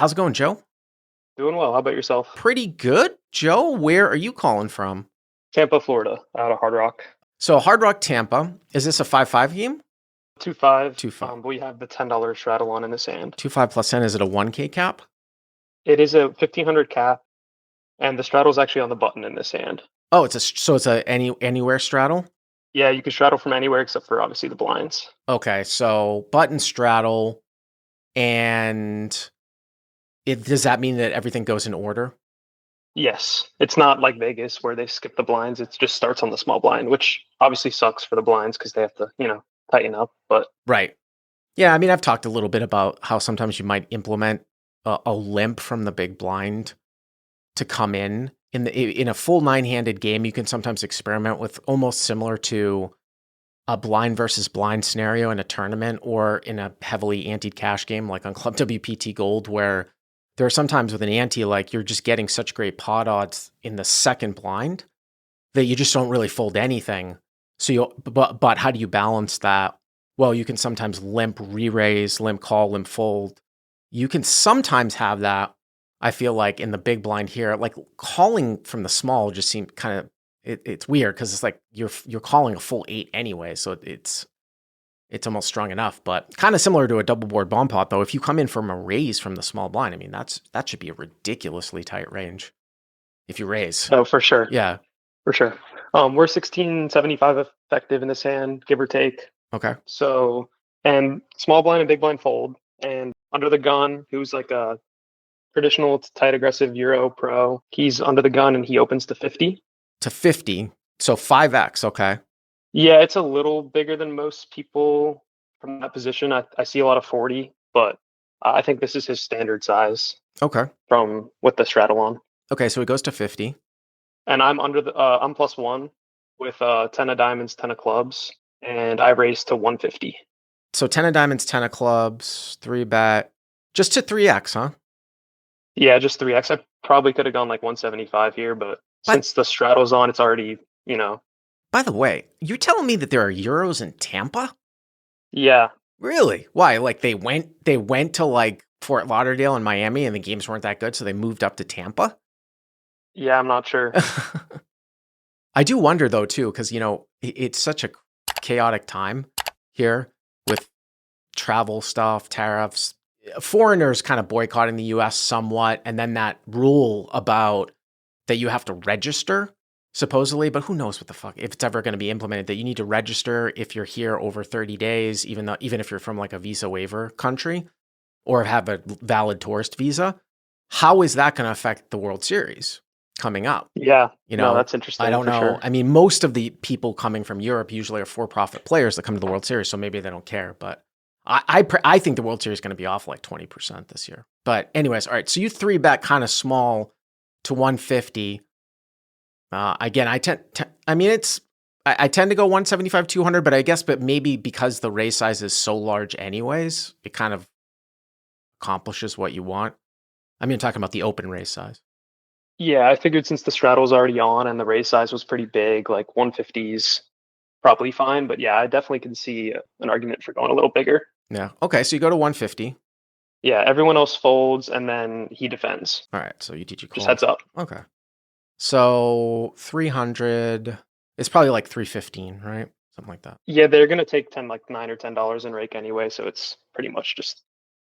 How's it going, Joe? Doing well. How about yourself? Pretty good. Joe, where are you calling from? Tampa, Florida, out of Hard Rock. So, Hard Rock Tampa. Is this a 5-5 game? 2-5. 2-5. We have the $10 straddle on in the sand. 2-5 plus 10. Is it a 1K cap? It is a 1500 cap, and the straddle's actually on the button in the sand. Oh, it's a anywhere straddle? Yeah, you can straddle from anywhere except for obviously the blinds. Okay, so button straddle, and does that mean that everything goes in order? Yes, it's not like Vegas where they skip the blinds. It just starts on the small blind, which obviously sucks for the blinds because they have to, tighten up. But Right. Yeah, I mean, I've talked a little bit about how sometimes you might implement a limp from the big blind to come in a full nine-handed game. You can sometimes experiment with almost similar to a blind versus blind scenario in a tournament or in a heavily anteed cash game like on Club WPT Gold, where there are sometimes with an ante, like you're just getting such great pot odds in the second blind that you just don't really fold anything. So but how do you balance that? Well, you can sometimes limp re-raise, limp call, limp fold. You can sometimes have that. I feel like in the big blind here, like calling from the small just seems kind of it's weird because it's like you're calling a full 8 anyway, so it's almost strong enough. But kind of similar to a double board bomb pot, though. If you come in from a raise from the small blind, I mean that should be a ridiculously tight range if you raise. no, for sure, Yeah. for sure. We're 1675 effective in this hand, give or take. Okay. So, and small blind and big blind fold, and under the gun, who's like a traditional tight aggressive Euro pro, he's under the gun and he opens to 50. To 50, so 5x. Okay. Yeah, it's a little bigger than most people from that position. I see a lot of 40, but I think this is his standard size Okay. from with the straddle on. Okay, so it goes to 50. And I'm under the I'm +1 with 10 of diamonds, 10 of clubs, and I raised to 150. So 10 of diamonds, 10 of clubs, 3-bet, just to 3x, huh? Yeah, just 3x. I probably could have gone like 175 here, but But since the straddle's on, it's already, by the way, you're telling me that there are Euros in Tampa? yeah. Really? Why? Like they went to like Fort Lauderdale and Miami and the games weren't that good, so they moved up to Tampa? Yeah, I'm not sure. I do wonder though too, because it's such a chaotic time here with travel stuff, tariffs, foreigners kind of boycotting the US somewhat, and then that rule about that you have to register supposedly, but who knows what the fuck if it's ever going to be implemented, that you need to register if you're here over 30 days, even if you're from like a visa waiver country or have a valid tourist visa. How is that going to affect the World Series coming up? Yeah. No, that's interesting. I don't know. Sure. I mean, most of the people coming from Europe usually are for-profit players that come to the World Series, so maybe they don't care. But I think the World Series is going to be off like 20% this year. But anyways, all right. So you 3-bet kind of small to 150. Again, I tend to go 175, 200, but maybe because the raise size is so large anyways, it kind of accomplishes what you want. I mean, I'm talking about the open raise size. Yeah, I figured since the straddle was already on and the raise size was pretty big, like 150s probably fine. But yeah, I definitely can see an argument for going a little bigger. Yeah. Okay. So you go to 150. Yeah, everyone else folds and then he defends. All right. So you teach a call. Just heads up. Okay. So 300. It's probably like 315, right? Something like that. Yeah, they're gonna take $9 or $10 in rake anyway, so it's pretty much just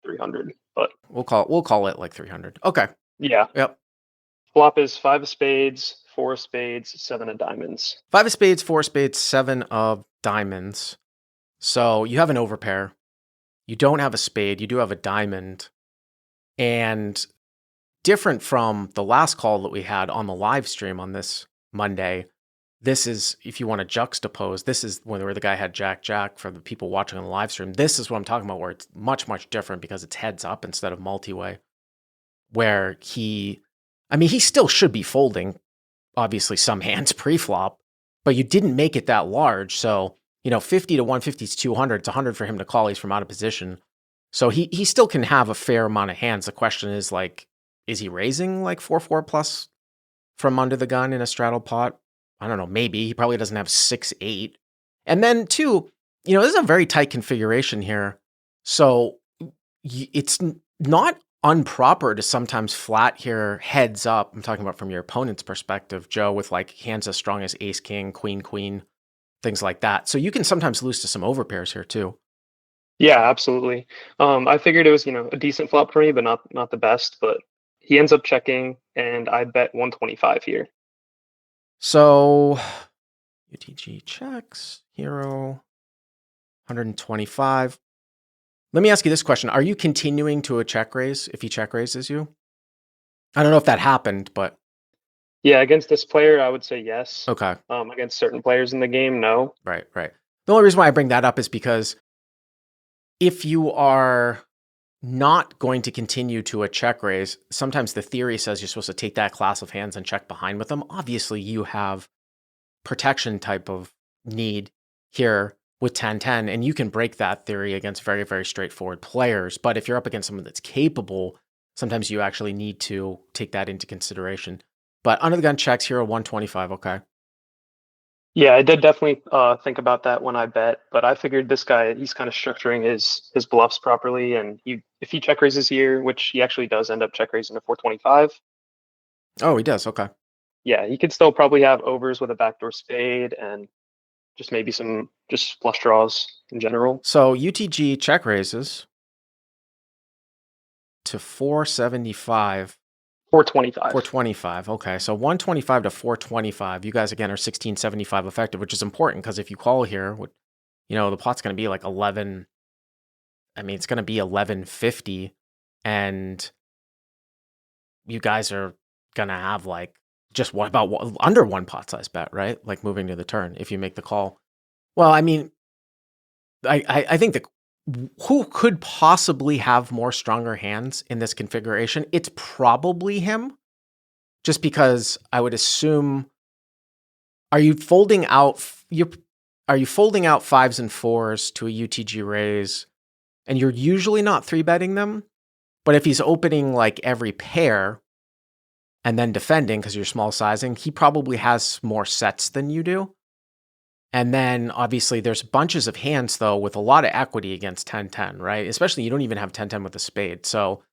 300. But we'll call it like 300. Okay. Yeah. Yep. Flop is 5 of spades, 4 of spades, 7 of diamonds. 5 of spades, 4 of spades, 7 of diamonds. So you have an overpair. You don't have a spade. You do have a diamond. And different from the last call that we had on the live stream on this Monday, this is, if you want to juxtapose, this is where the guy had Jack for the people watching on the live stream. This is what I'm talking about, where it's much, much different because it's heads up instead of multi-way, where he still should be folding, obviously, some hands pre-flop, but you didn't make it that large. So, 50 to 150 is 200. It's 100 for him to call. He's from out of position. So he still can have a fair amount of hands. The question is, like, is he raising like 4-4 plus from under the gun in a straddle pot? I don't know. Maybe. He probably doesn't have 6-8. And then, two, this is a very tight configuration here. So it's not unproper to sometimes flat here heads up. I'm talking about from your opponent's perspective, Joe, with like hands as strong as ace, king, queen, queen, things like that. So you can sometimes lose to some overpairs here too. Yeah, absolutely. I figured it was, a decent flop for me, but not the best. But he ends up checking, and I bet 125 here. So UTG checks, hero, 125. Let me ask you this question. Are you continuing to a check raise if he check raises you? I don't know if that happened, but Yeah, against this player, I would say yes. okay. Against certain players in the game, no. Right. The only reason why I bring that up is because if you are not going to continue to a check raise, sometimes the theory says you're supposed to take that class of hands and check behind with them. Obviously, you have protection type of need here with 10-10, and you can break that theory against very, very straightforward players. But if you're up against someone that's capable, sometimes you actually need to take that into consideration. But under the gun checks, hero 125, okay. Yeah, I did definitely think about that when I bet, but I figured this guy, he's kind of structuring his bluffs properly, and if he check raises here, which he actually does end up check raising to 425. Oh, he does, okay. Yeah, he could still probably have overs with a backdoor spade and just maybe some just flush draws in general. So UTG check raises to 475. 425. 425. Okay. So 125 to 425. You guys again are 1675 effective, which is important because if you call here, the pot's going to be like 11. I mean, it's going to be 1150, and you guys are going to have like just under one pot size bet, right? Like moving to the turn if you make the call. Well, I mean, I think that who could possibly have more stronger hands in this configuration? It's probably him, just because I would assume. Are you folding out fives and fours to a UTG raise, and you're usually not 3-betting them? But if he's opening like every pair and then defending because you're small sizing, he probably has more sets than you do. And then obviously there's bunches of hands though with a lot of equity against 10-10, right? Especially you don't even have 10-10 with a spade. So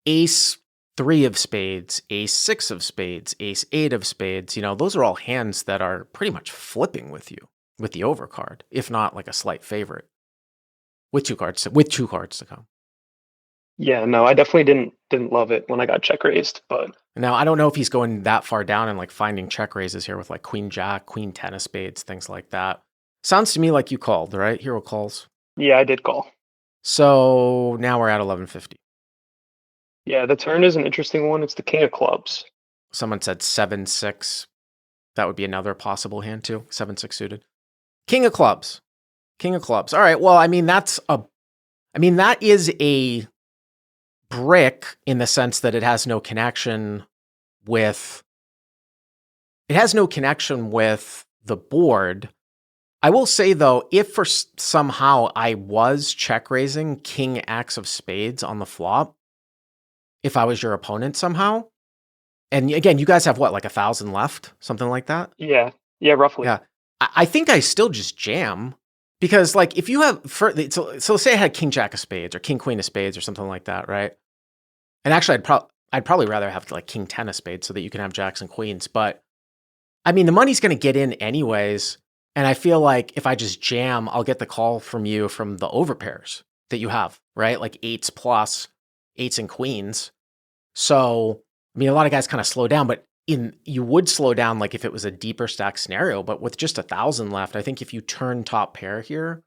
ace 3 of spades, ace 6 of spades, ace 8 of spades, those are all hands that are pretty much flipping with you with the overcard, if not like a slight favorite with two cards to come. Yeah, no, I definitely didn't love it when I got check raised, but Now, I don't know if he's going that far down and like finding check raises here with like queen jack, queen 10 of spades, things like that. Sounds to me like you called, right? Hero calls. yeah, I did call. So now we're at 1150. Yeah, the turn is an interesting one. It's the king of clubs. Someone said 7-6. That would be another possible hand too. 7-6 suited. King of clubs. All right. Well, I mean, that is a brick in the sense that it has no connection with the board. I will say though, if for somehow I was check raising king X of spades on the flop, if I was your opponent somehow, and again, you guys have what, like 1,000 left, something like that? Yeah, roughly. Yeah. I think I still just jam because like if you have, so say I had king jack of spades or king queen of spades or something like that, right? And actually I'd probably rather have like king 10 of spades so that you can have jacks and queens. But I mean, the money's going to get in anyways. And I feel like if I just jam, I'll get the call from you from the overpairs that you have, right? Like eights plus, eights and queens. So, I mean, a lot of guys kind of slow down, but you would slow down like if it was a deeper stack scenario. But with just 1,000 left, I think if you turn top pair here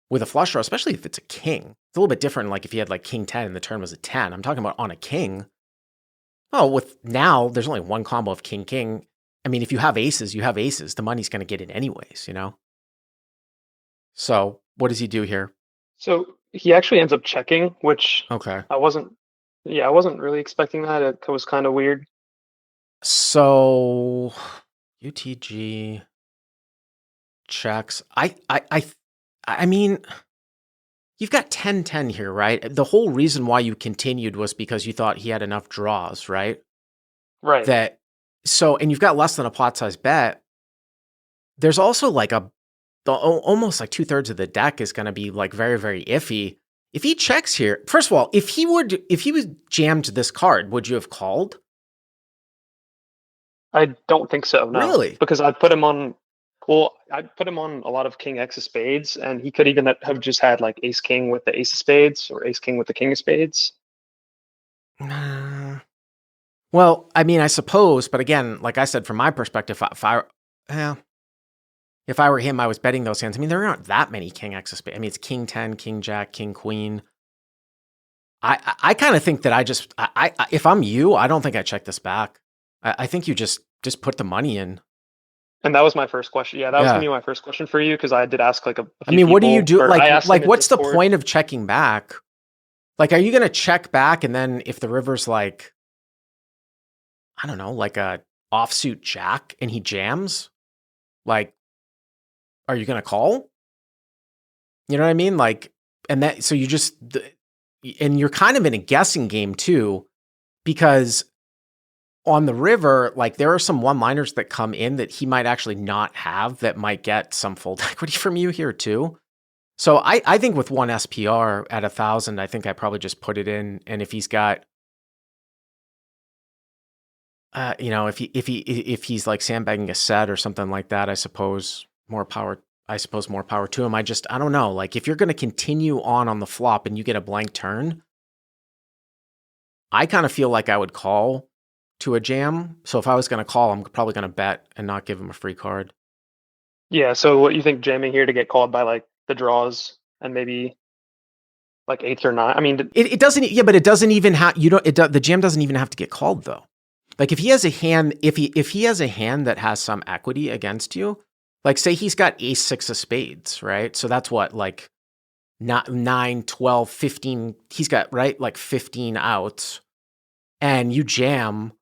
with a flush draw, especially if it's a king, it's a little bit different. Like if you had like king 10 and the turn was a 10, I'm talking about on a king. Oh, with now there's only one combo of king, king. I mean, if you have aces, you have aces. The money's going to get in anyways, So what does he do here? So he actually ends up checking, which Okay. I wasn't really expecting that. It was kind of weird. So UTG checks. I mean, you've got 10-10 here, right? The whole reason why you continued was because you thought he had enough draws, right? Right. And you've got less than a pot size bet. There's also like almost like 2/3 of the deck is going to be like very, very iffy If he checks here, first of all, if he was jammed this card, would you have called? I don't think so, no. Really? Because I put him on. Well, I put him on a lot of King X of Spades, and he could even have just had like Ace King with the Ace of Spades or Ace King with the King of Spades. Well, I mean, I suppose, but again, like I said, from my perspective, if I were him, I was betting those hands. I mean, there aren't that many King X of Spades. I mean, it's King 10, King Jack, King Queen. I kind of think that if I'm you, I don't think I check this back. I think you just put the money in. And that was my first question. Yeah, that was gonna be my first question for you because I did ask like a few I mean, what do you do? people, or I asked Like them in what's the Discord. point of checking back? Like, are you going to check back and then if the river's like, I don't know, like a offsuit jack and he jams, like, are you going to call? You know what I mean? Like, and that, so you just, and you're kind of in a guessing game too, because on the river, like there are some one-liners that come in that he might actually not have that might get some fold equity from you here too. So I think with one SPR at 1,000, I think I probably just put it in. And if he's got, if he's like sandbagging a set or something like that, I suppose more power to him. I don't know. Like if you're going to continue on the flop and you get a blank turn, I kind of feel like I would call to a jam. So if I was going to call, I'm probably going to bet and not give him a free card. Yeah. So what you think jamming here to get called by like the draws and maybe like 8s or 9? I mean, it doesn't. Yeah, but it doesn't even have. The jam doesn't even have to get called though. Like if he has a hand, if he has a hand that has some equity against you, like say he's got Ace 6 of Spades, right? So that's what, like 9, 12, 15. He's got, right, like 15 outs, and you jam.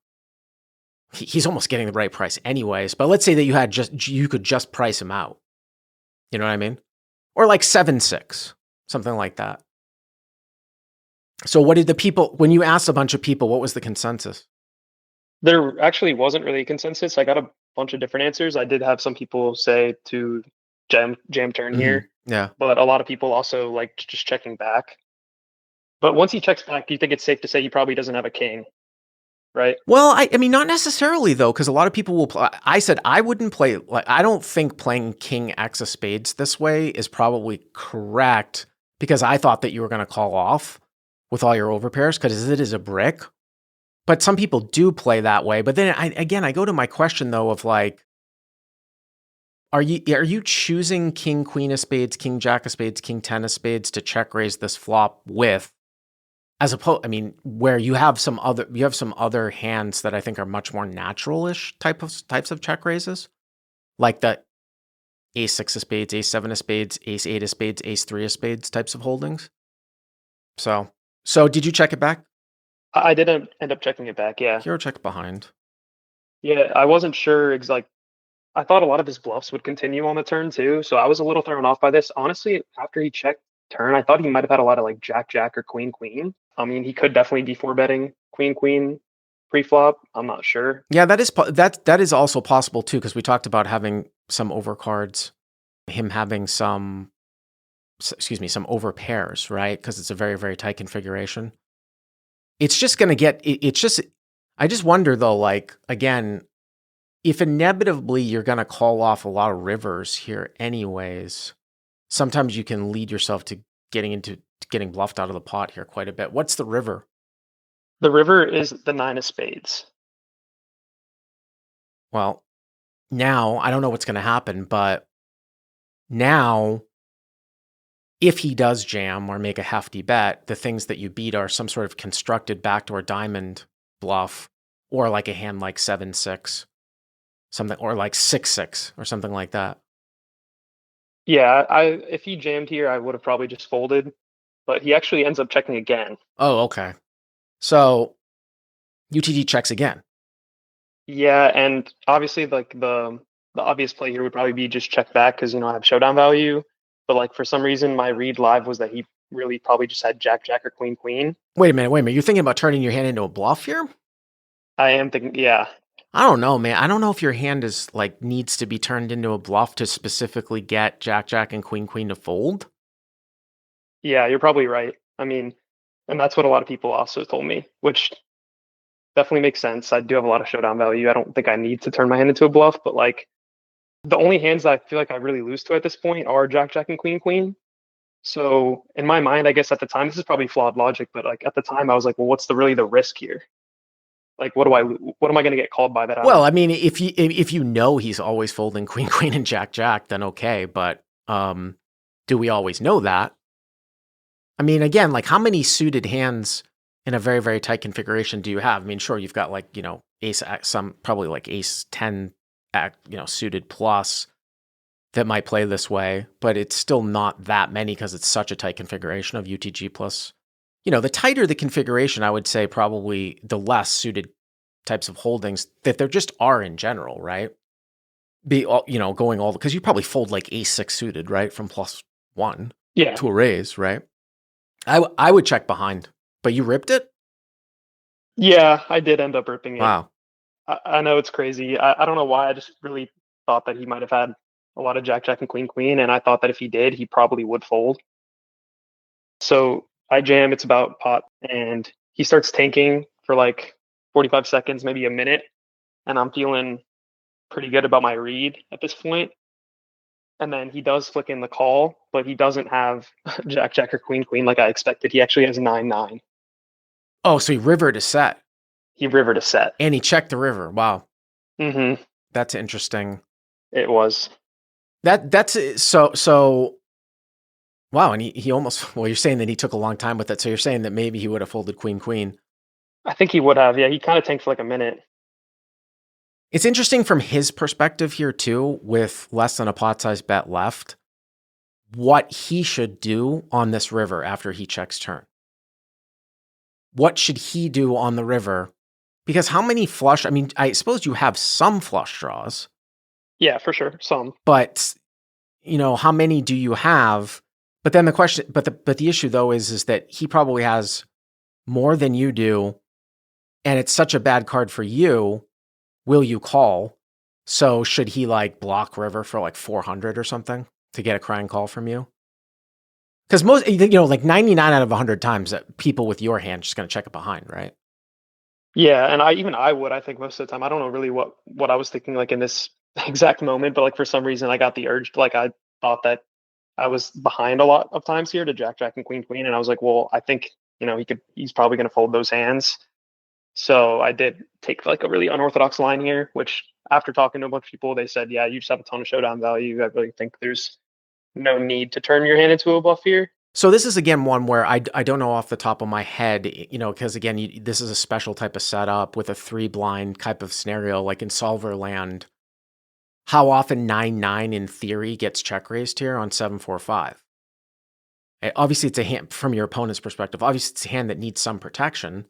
He's almost getting the right price anyways. But let's say that you could just price him out. You know what I mean? Or like 7-6, something like that. So what did the people, when you asked a bunch of people, what was the consensus? there actually wasn't really a consensus. I got a bunch of different answers. I did have some people say to jam turn here, Yeah. but a lot of people also like just checking back. But once he checks back, do you think it's safe to say he probably doesn't have a king, right? Well, I mean, not necessarily though, because a lot of people will play. I said I wouldn't play. Like, I don't think playing King X of Spades this way is probably correct because I thought that you were going to call off with all your overpairs because it is a brick. But some people do play that way. But then I go to my question though of like, are you choosing King Queen of Spades, King Jack of Spades, King 10 of Spades to check raise this flop with? As opposed, I mean, where you have some other hands that I think are much more natural-ish types of check raises, like the Ace 6 of Spades, Ace 7 of Spades, Ace 8 of Spades, Ace 3 of Spades types of holdings. So did you check it back? I didn't end up checking it back. Yeah, Hero checked behind. yeah. I wasn't sure. Like, I thought a lot of his bluffs would continue on the turn too, so I was a little thrown off by this. Honestly, after he checked turn, I thought he might have had a lot of like Jack Jack or Queen Queen. I mean, he could definitely be four betting Queen Queen pre-flop. I'm not sure. Yeah, that is also possible too, because we talked about having some overcards, him having some over pairs, right? Because it's a very, very tight configuration. It's just going to get, I just wonder though, like, again, if inevitably you're going to call off a lot of rivers here anyways, sometimes you can lead yourself to getting bluffed out of the pot here quite a bit. What's the river? The river is the 9 of Spades. Well, now I don't know what's going to happen, but now if he does jam or make a hefty bet, the things that you beat are some sort of constructed backdoor diamond bluff or like a hand like 7-6, something, or like 6-6 or something like that. Yeah, if he jammed here, I would have probably just folded, but he actually ends up checking again. Oh, okay. So UTD checks again. Yeah, and obviously, like the obvious play here would probably be just check back because I have showdown value. But like for some reason, my read live was that he really probably just had Jack Jack or Queen Queen. Wait a minute. You're thinking about turning your hand into a bluff here? I am thinking, yeah. I don't know, man. I don't know if your hand is like needs to be turned into a bluff to specifically get Jack Jack and Queen Queen to fold. Yeah, you're probably right. I mean, and that's what a lot of people also told me, which definitely makes sense. I do have a lot of showdown value. I don't think I need to turn my hand into a bluff, but like the only hands that I feel like I really lose to at this point are Jack, Jack, and Queen, Queen. So in my mind, I guess at the time, this is probably flawed logic, but like at the time, I was like, well, what's the risk here? Like, what am I going to get called by that I Well, don't? I mean, if you know he's always folding queen, queen, and jack, jack, then okay. But do we always know that? I mean, again, like how many suited hands in a very, very tight configuration do you have? I mean, sure, you've got like, ace, some probably like ace 10, suited plus that might play this way, but it's still not that many because it's such a tight configuration of UTG plus. The tighter the configuration, I would say probably the less suited types of holdings that there just are in general, right? Going all, because you probably fold like ace 6 suited, right? From +1 Yeah. to a raise, right? I would check behind, but you ripped it? Yeah, I did end up ripping it. Wow. I know it's crazy. I don't know why. I just really thought that he might have had a lot of Jack, Jack, and Queen, Queen. And I thought that if he did, he probably would fold. So I jam, it's about pot, and he starts tanking for like 45 seconds, maybe a minute. And I'm feeling pretty good about my read at this point. And then he does flick in the call, but he doesn't have Jack, Jack, or Queen, Queen like I expected. He actually has 9-9. Oh, so he rivered a set He rivered a set. and he checked the river. Wow. Mm-hmm. That's interesting. It was. That's so wow. And he almost, well, you're saying that he took a long time with it. So you're saying that maybe he would have folded queen, queen. I think he would have. Yeah, he kind of tanked for like a minute. It's interesting from his perspective here too, with less than a pot size bet left, what he should do on this river after he checks turn. What should he do on the river? Because how many flush, I mean, I suppose you have some flush draws. Yeah, for sure. Some. But, how many do you have? But then the question, but the issue though is that he probably has more than you do, and it's such a bad card for you. Will you call? So should he like block river for like 400 or something to get a crying call from you? Because most, like 99 out of 100 times that people with your hand just going to check it behind, right? Yeah, and I would, I think most of the time. I don't know really what I was thinking like in this exact moment, but like for some reason I got the urge to, like I thought that I was behind a lot of times here to Jack, Jack, and Queen, Queen, and I was like, well, I think he's probably going to fold those hands. So I did take like a really unorthodox line here, which after talking to a bunch of people, they said, yeah, you just have a ton of showdown value. I really think there's no need to turn your hand into a bluff here. So this is again one where I don't know off the top of my head, because again, this is a special type of setup with a 3 blind type of scenario, like in solver land. How often 9-9 in theory gets check raised here on 7-4-5? Obviously, it's a hand from your opponent's perspective. Obviously, it's a hand that needs some protection.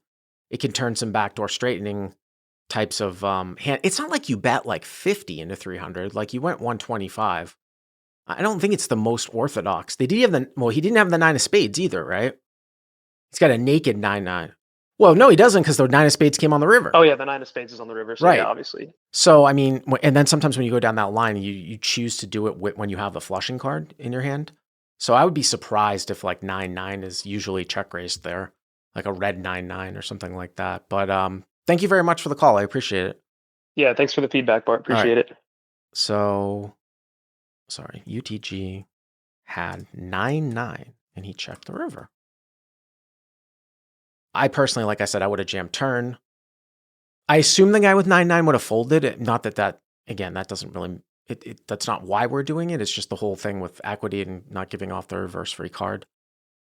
It can turn some backdoor straightening types of hand. It's not like you bet like 50 into 300. Like you went 125. I don't think it's the most orthodox. He didn't have the 9 of spades either, right? He's got a naked 9-9. Well, no, he doesn't because the 9 of spades came on the river. Oh yeah, the 9 of spades is on the river, so right. Yeah, obviously. So, I mean, and then sometimes when you go down that line, you choose to do it when you have the flushing card in your hand. So I would be surprised if like 9-9 is usually check raised there, like a red 9-9 or something like that. But thank you very much for the call. I appreciate it. Yeah, thanks for the feedback, Bart. Appreciate it. So, sorry, UTG had 9-9 and he checked the river. I personally, like I said, I would have jammed turn. I assume the guy with 9-9 would have folded. Not that again, that doesn't really, that's not why we're doing it. It's just the whole thing with equity and not giving off the reverse free card.